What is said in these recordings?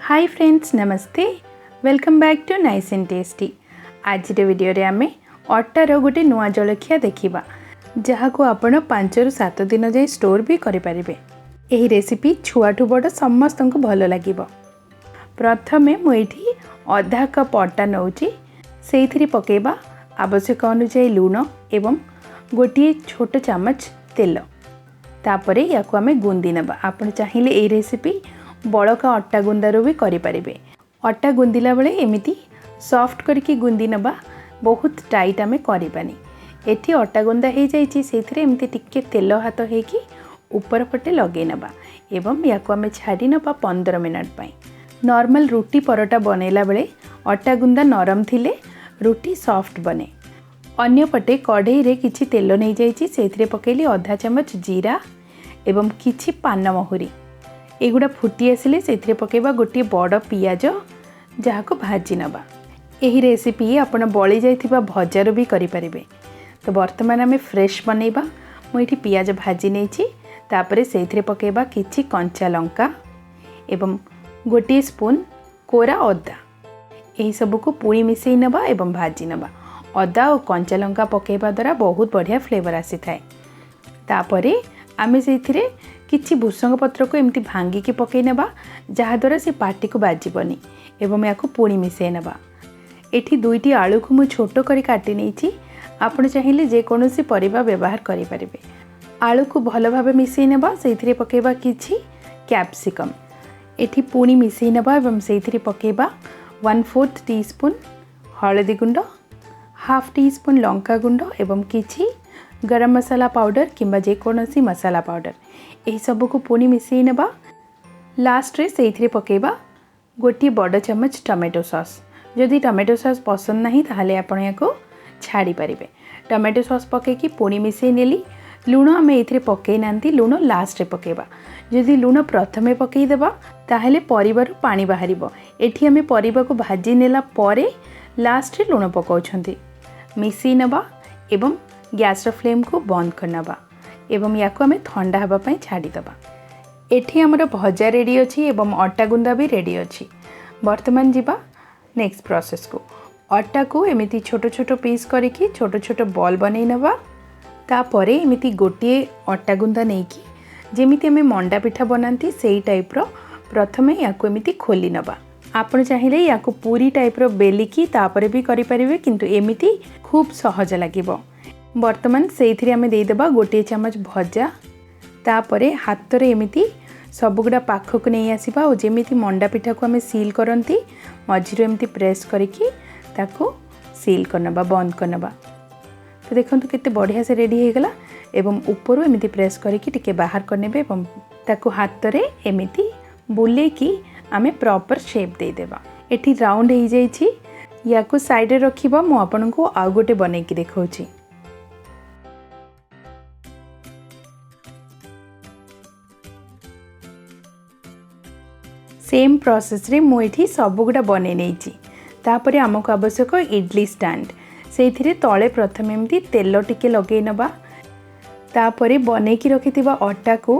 हाय friends नमस्ते welcome back to nice and tasty. आज video रे आमे अट्टार गोटे नुआ जलखिया देखिबा जहाँ को आपण 5 ରୁ 7 दिन जाए स्टोर भी करि परिबे। एही रेसिपी छुआठू बड़ समस्त को भल लागिबो। प्रथमे मु एठी आधा कप अट्टा नउची, सेइथिरि पकेबा आवश्यक अनुसार लूण एवं गोटे छोट चमच तेल। तापरे याको आमे गुंदी नबा। आपण चाहिए एही रेसिपी बड़का अट्टा गुंदारू भी करि परिबे। अट्टा गुंदिला बेले एमिति सॉफ्ट करके गुंदी नबा, बहुत टाइट आमे करिबानी। एठी अट्टा गुंदा हे जाइछि, सेथिरे एमिति टिके तेल हाथ हेकी ऊपर पटे लगे नबा एवं याको आमे छाडी नबा 15 मिनट पई। नॉर्मल रोटी परोटा बनेला बेले अट्टा गुंदा नरम थिले रोटी सॉफ्ट बने। अन्य पटे कढ़ई रे किछि तेल नै जाइछि, सेथिरे पकेली आधा चमच जीरा एवं किछि पान महुरी। एगुड़ा फुटी आसिले सेथिरे पकेबा गोटे बड़ पियाज जहाँ को भाजी नबा। एही रेसिपी आपण बळी जाइथिबा भजार भी करि परिबे। तो वर्तमान आमे फ्रेश बनेबा। मु एठी पियाज भाजी नेछि, तापरे सेथिरे पकेबा किछि कंचा लंका एवं गोटे स्पून कोरा अदा। एही सब को पुणी मिसई नबा एवं भाजी नबा। अदा और कंचा लंका पकेबा द्वारा बहुत बढ़िया फ्लेवर आसी थाए। तापरे आमे सेथिरे किछि भूसंग पत्र को एमती भांगी के पकई नबा, जहाँ द्वारा से पार्टी को बाजिबनी एवं याको पुणी मिसई नबा। एठी दुईटी आलू को मु छोटो करी काटी नेछि। आपण चाहिए जे कोनोसी परिबा व्यवहार करि परिबे। आलू को भल भाबे मिसई नबा, सेथिरे पकेबा किछि कैप्सिकम। एठी पुणी मिसई नबा एवं सेथिरे पकेबा 1/4 टीस्पून हळदी गुंड, हाफ टीस्पून लंका गुंड एवं किछि गरम मसाला पाउडर किंबा जे कोनोसी मसाला पाउडर। एही सब को पुणी मिसई नबा। लास्ट रे सेथिरे पकेबा गोटी बड़ चमच टमेटो सॉस। जदि टमेटो सॉस पसंद नहीं ताहले आपण याको छाड़ी परिबे। टमेटो सॉस पके की पुणी मिसई नेली। लूण आमे एथिरे पकई नांती, लूण लास्ट रे पकेबा। जदि लूण प्रथमे पकई देबा ताहले परिबारु पानी बाहरिबो। एठी आमे परिबा को भाजी नेला परे लास्ट रे लूण पकाउछंती। मिसई नबा एवं गैस रो फ्लेम को बंद करनबा एवं याको आमे ठंडा हबा पई छाड़ी दबा। एठी हमर भजा रेडी अछि एवं अट्टा गुंदा भी रेडी अछि। वर्तमान जिबा नेक्स्ट प्रोसेस को। अट्टा को एमिति छोटो छोटो पीस करिकी छोटो छोटो बॉल बनै नबा। तापरे एमिति गोटे अट्टा गुंदा नेकी जेमिति आमे मंडा पिठा बनांती सेही टाइप रो प्रथमे याको एमिति खोली नबा। आपण चाहिए याको पूरी टाइप रो बेलिकी तापरे भी करि परिबे, किंतु एमिति खूब सहज लागिबो। वर्तमान सेइथिरे आमे देई देबा गोटे चमच भजा। तापरे हाथ रे एमिति सबगुड़ा पाखक नहीं आसीबा और जेमिति मंडा पिठा को आमे सील करंती मझिरो एमिति प्रेस करिकी ताको सील करनबा, बंद करनबा। तो देखंतु केते बढ़िया से रेडी हे गला एवं ऊपर एमिति प्रेस करिकी टिके बाहर करनेबे एवं ताको हाथ रे एमिति बुले की आमे प्रॉपर शेप दे देबा। एठी राउंड हे जाईछि। याको साइड रे रखिबा। मु आपनको आ गोटे बनै की देखौछि। सेम प्रोसेस रे मु एठी सबगुड़ा बनै नेछि। तापरे हमको आवश्यक इडली स्टैंड। सेथिरे तळे प्रथमे एमती तेल टिके लगे नबा। तापरे बनै की रखिथिबा अट्टा को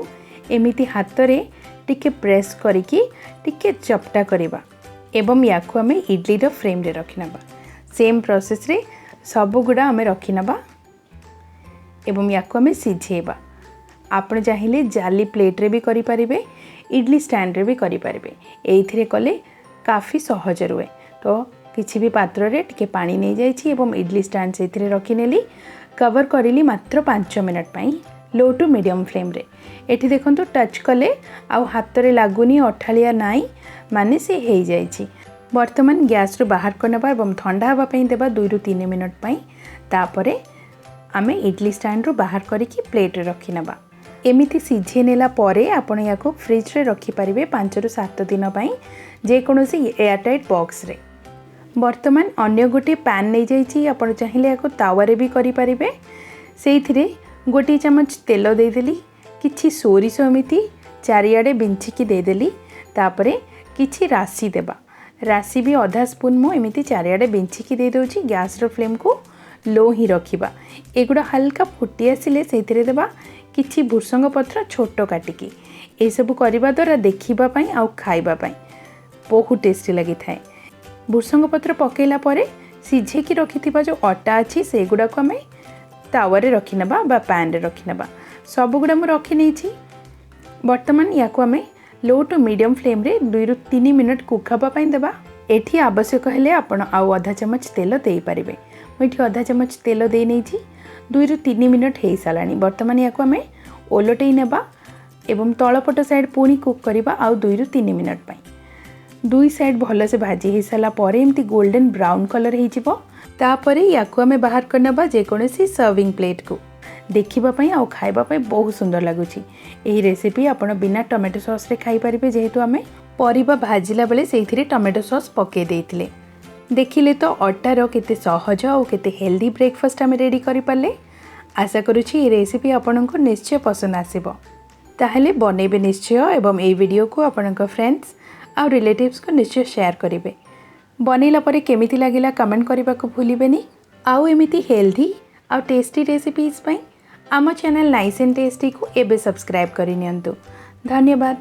एमिति हाथ रे टिके प्रेस करिकी टिके चपटा करिबा एवं याको हमें इडली रो फ्रेम रे रखिनबा। सेम प्रोसेस रे सबगुड़ा हमें रखिनबा एवं याको हमें सिझेबा। आपण चाहिए जाली प्लेट रे भी करि परिबे, इडली स्टैंड रे भी करि परिबे। एइथिरे कले काफी सहज रुए। तो किछि भी पात्र रे टिके पानी नै जाइछि एवं इडली स्टैंड सेथिरे रखि नेली। कवर करिली मात्र 5 मिनट पई लो टू मीडियम फ्लेम रे। एठी देखंतु टच कले आ हाथ रे लागुनी, अठालिया नाई माने से हे जाइछि। वर्तमान गैस रो बाहर करनबा एवं ठंडा हबा पई देबा 2 ରୁ 3 मिनट पई। तापरे आमे इडली स्टैंड रो बाहर करिकी प्लेट रे रखिनबा। एमिति सिझे नेला परे आपण याको फ्रिज रे रखि परिबे 5 ରୁ 7 दिन पई जे कोनोसी एयरटाइट बॉक्स रे। वर्तमान अन्य गोटे पैन नै जाइछि। आपण चाहिए याको तावा रे भी करि परिबे। सेइथिरे गोटे चमच तेल दे देली, किछि सोरिष एमिति चारियाडे बिंछिकी दे देली। तापरे किछि राशि देबा। राशि भी आधा स्पून मो एमिति चारियाडे बिंछिकी दे दोछि। गैस रो फ्लेम को लो ही रखिबा। एगुडा हल्का फुटी आसिले सेथिरे देबा किछि भूसंग पत्र छोटो काटिकी। ए सब करबा द्वारा देखिबा पई आ खाइबा पई बहुत टेस्टी लगी थाए। भुसंग पत्र पकेला परे सिझेकी रखिथिबा जो अटा अछि सेगुडा को आमे तावारे रखिनेबा बा पैन रे रखिनेबा। सबगुडा मु रखि नेछि। वर्तमान याको आमे लो टू मीडियम फ्लेम रे 2 रु 3 मिनिट कुक हबा पई देबा। एठी आवश्यक हेले आपण आउ आधा चमच तेल देई पारिबे। मु एठी आधा चमच तेल देई नेछि। 2 रु 3 मिनिट हेई सालानी। वर्तमान याको आमे ओलटेई नेबा एवं तळपट साइड पुणी कुक करबा आउ 2 रु 3 मिनिट पई। दुई साइड भल से भाजी हो सारा पर एमती गोल्डन ब्राउन कलर हो तापर याकू आमे बाहर करनेबा जेकोसी सर्विंग प्लेट को। देखिबापई आउ खाइबापई बहुत सुंदर लगुच। यही रेसिपी आपण बिना टमेटो सॉस रे खाई परिबे जेहेतु आमे परिबा भाजिला बेले सेइथिरे टमेटो सॉस पके देइथिले। देखिले तो अटार केते सहज और केते हेल्दी ब्रेकफास्ट आमे रेडी करि पाले। आशा करूछि ये रेसिपी आपनको निश्चय पसंद आसीबो। ताहले बनेबे निश्चय एवं ए वीडियो को आपनक फ्रेंड्स और रिलेटिव्स को निश्चय शेयर करेंगे। बनैला परे केमिति लागिला कमेंट करने को भूलिबेनी। आउ एमिति हेल्दी और टेस्टी रेसिपीज पई आम चैनल नाइस एंड टेस्टी को एबे सब्सक्राइब करि नियंतु। धन्यवाद।